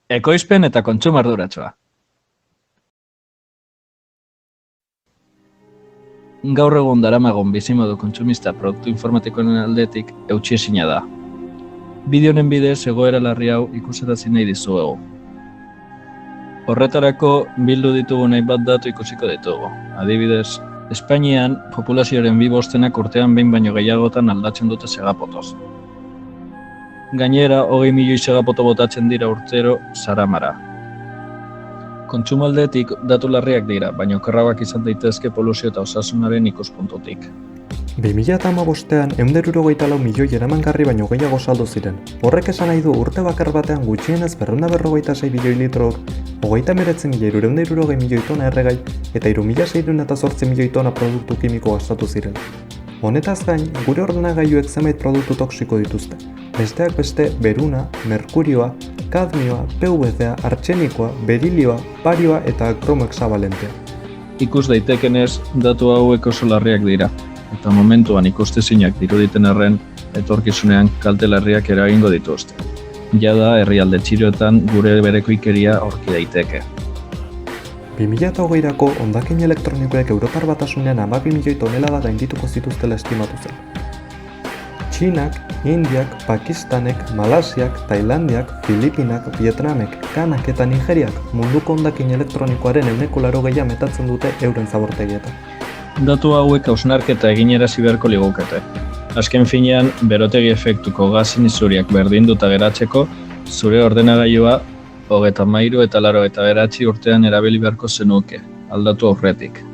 Ekoizpen eta kontsumo arduratsua. Gaur egun daramagun bizimodu kontsumista produktu informatikoen aldetik eutsiezina da. Bideo honen bidez egoera larri hau ikusarazi nahi dizuegu. Horretarako bildu ditugun hainbat datu ikusiko ditugu. Adibidez, Espainian populazioaren 2/5 urtean behin baino gehiagotan aldatzen dute segapotoz. Gainera, 20 milioi segapoto botatzen dira urtero zaramara. Kontsumo aldetik datu larriak dira, baina okerragoak izan daitezke poluzio eta osasunaren ikuspuntutik. 2015ean 164 milioi eramangarri baino gehiago saldu ziren. Horrek esan nahi du urte bakar batean gutxienez 246 milioi litrok, 39.660 milioi tona erregai eta 3.608 milioi tona produktu kimiko gastatu ziren. Honetaz gain, gure ordenagailuek zenbait produktu toxiko dituzte. Besteak beste, beruna, merkurioa, kadmioa, PVC-a, artxenikoa, berilioa, barioa eta kromohexabalentea. Ikus daitekenez, datu hauek oso larriak dira, eta momentuan ikustezinak diruditen arren, etorkizunean kalte larriak eragingo dituzte. Jada herrialde txiroetan gure berekoikeria aurki daiteke. 2020erako hondakin elektronikoek Europar Batasunean 12 milioi tonelada gaindituko zituztela estimatu zen. Txinak, Indiak, Pakistanek, Malasiak, Tailandiak, Filipinak, Vietnamek, Ghanak eta Nigeriak munduko hondakin elektronikoaren 80% metatzen dute euren zabortegietan. Datu hauek hausnarketa eginerazi beharko ligukete. Azken finean, berotegi efektuko gasin isuriak berdinduta geratzeko, zure ordenagailua 33 eta 89 urtean erabili beharko zenuke, aldatu aurretik.